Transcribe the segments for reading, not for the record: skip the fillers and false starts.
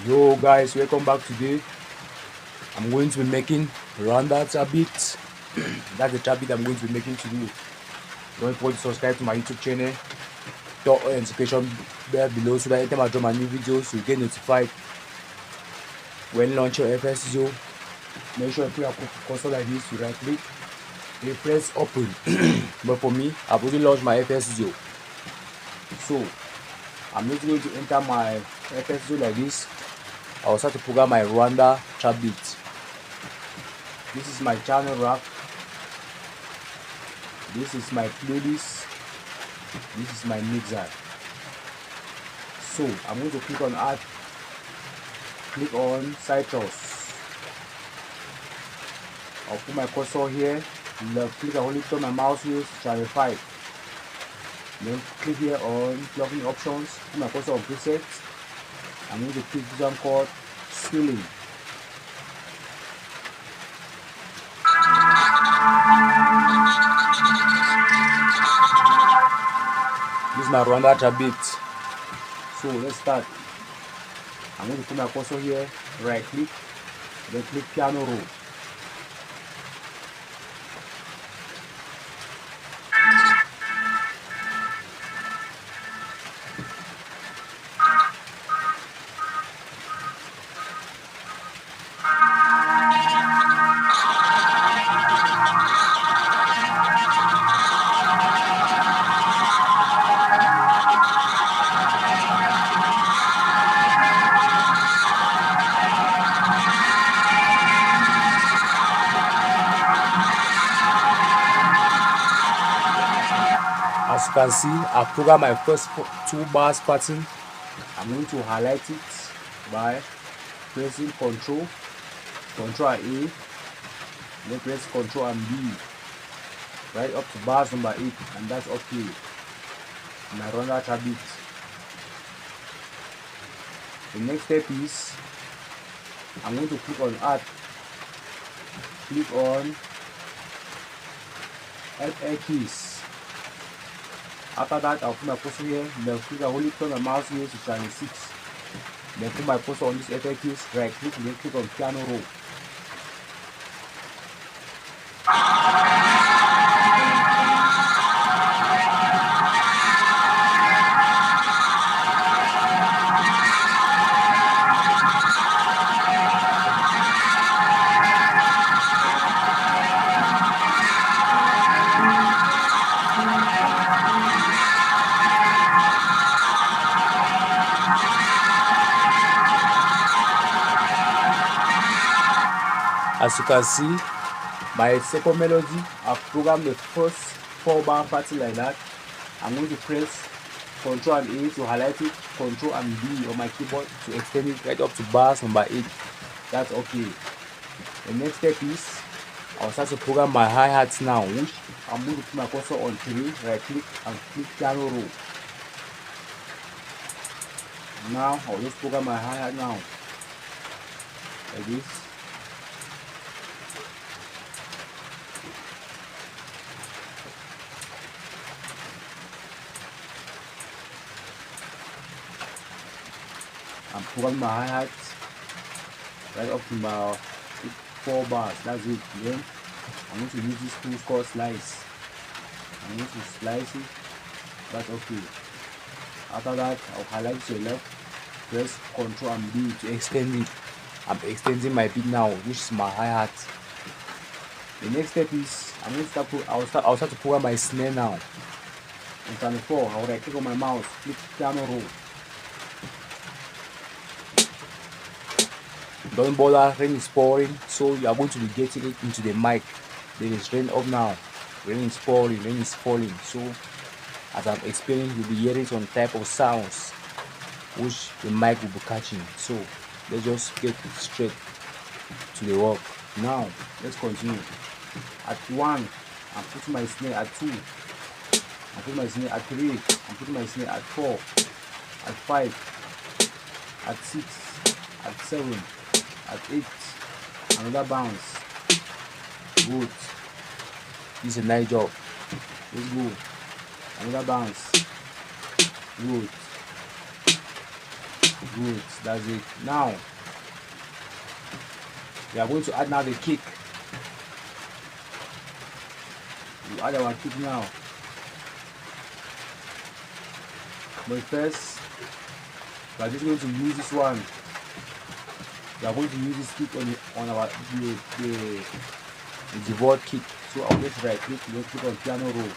Yo guys, welcome back. Today I'm going to be making Wranda bit. That's the bit I'm going to be making today. Don't forget to subscribe to my YouTube channel, turn on notification bell below so that anytime I drop my new videos you get notified when launch your FSO. Make sure if you are cursor like this, you right click, you press open. But for me, I've already launched my FSO, so I'm just going to enter my FSO like this. I'll start to program my Wranda bit. This is my channel rack. This is my playlist. This is my mixer. So I'm going to click on add, click on citrus. I'll put my cursor here, left click and hold it, turn my mouse wheel to channel 5. Then click here on plugin options, put my cursor on presets. I'm going to click this one called scaling. This is my Wranda bit. So let's start. I'm going to put my cursor here, right click, then click piano roll. As you can see, I've programmed my first two bars pattern. I'm going to highlight it by pressing Ctrl and A, then press Ctrl and B, right up to bars number 8, and that's okay. My Wranda bit. The next step is I'm going to click on add, click on FA keys. After that, I'll put my cursor here, then click and hold it, turn my mouse here to channel 6. Then put my cursor on this FA keys, right click, and then click on piano roll. As you can see, my second melody, I've programmed the first 4-bar pattern like that. I'm going to press Ctrl and A to highlight it, Ctrl and B on my keyboard to extend it right up to bars number 8. That's okay. The next step is I'll start to program my hi-hats now, which I'm going to put my cursor on 3, right click and click piano roll. Now I'll just program my hi-hat now, like this. I'm programming my hi-hat right up to about 4 bars. That's it. Then I'm going to use this tool called slice. I'm going to slice it. That's okay. After that, I'll highlight to the left, press Ctrl and B to extend it. I'm extending my beat now, which is my hi-hat. The next step is I'm going to I'll start to program my snare now. On channel 4, I'll right click on my mouse, click piano roll. Don't bother, rain is pouring, so you are going to be getting it into the mic. There is rain up now, rain is pouring, rain is falling. So as I'm explaining, you'll be hearing some type of sounds which the mic will be catching. So let's just get straight to the work. Now let's continue. At 1, I'm putting my snare. At 2, I'm putting my snare. At 3, I'm putting my snare. At 4, at 5, at 6, at 7, at 8, another bounce. Good. This is a nice job. Let's go. Another bounce. Good. Good, that's it. Now we are going to add now the kick. We add our kick now. But first, we are just going to use this one. We are going to use this kick on our the board kick. So I'll just right click, let's click on piano roll.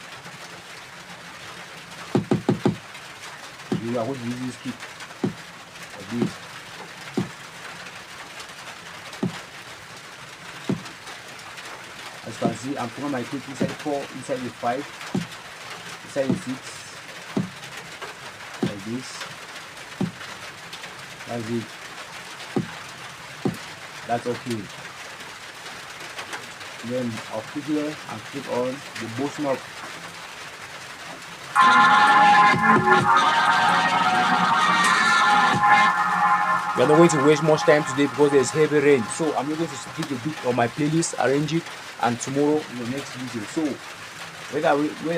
We are going to use this kick like this. As you can see, I'm putting my kick inside 4, inside the 5, inside the 6, like this. That's it. That's okay. Then I'll click here and click on the boosting up. We are not going to waste much time today because there's heavy rain. So I'm not going to skip a bit on my playlist, arrange it, and tomorrow in the next video. So when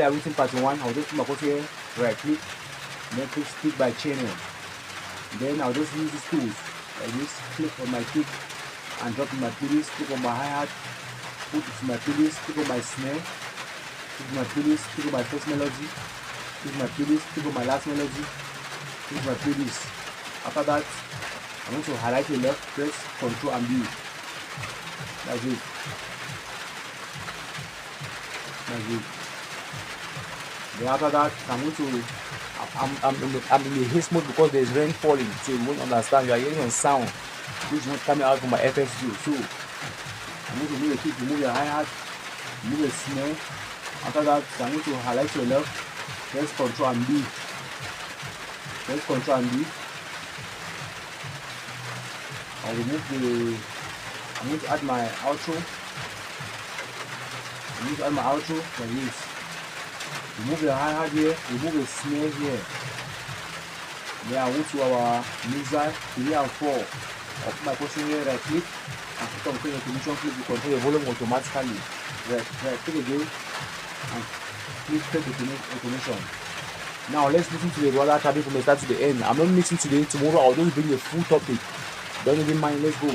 I written part 1, I'll just put my cursor here, right click, then click split by channel. Then I'll just use these tools like this, click on my kick and drop in my playlist, click on my hi-hat, put it to my playlist, click on my snare, click on my playlist, click on my first melody, click on my playlist, click on my last melody, click on my playlist. After that, I'm going to highlight the left, press Ctrl and B. That's it. That's it. Then after that, I'm in the haste mode because there's rain falling, so you won't understand. You are hearing some sound which is not coming out from my FX view. So I'm going to move the kick, remove the hi-hat, move the snare. After that, I'm going to highlight your left, press Ctrl and B. Press Ctrl and B. I'll remove I'm going to add my outro. I'm going to add my outro like this. Remove the hi-hat here, remove the snare here. Then I go to our mixer 3 and 4. I'll put my cursor here, right click, and click on the automation, click to control the volume automatically. Right click again, and click automation. Now let's listen to the Wranda topic from the start to the end. I'm not mixing today, tomorrow I'll just bring a full topic. Don't even mind, let's go.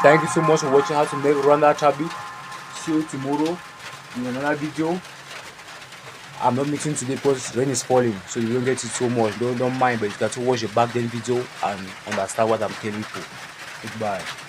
Thank you so much for watching how to make Rwanda chubby. See you tomorrow in another video. I'm not mixing today because rain is falling, so you don't get it so much. Don't mind, but you can to watch the back then video and understand what I'm telling you. Goodbye.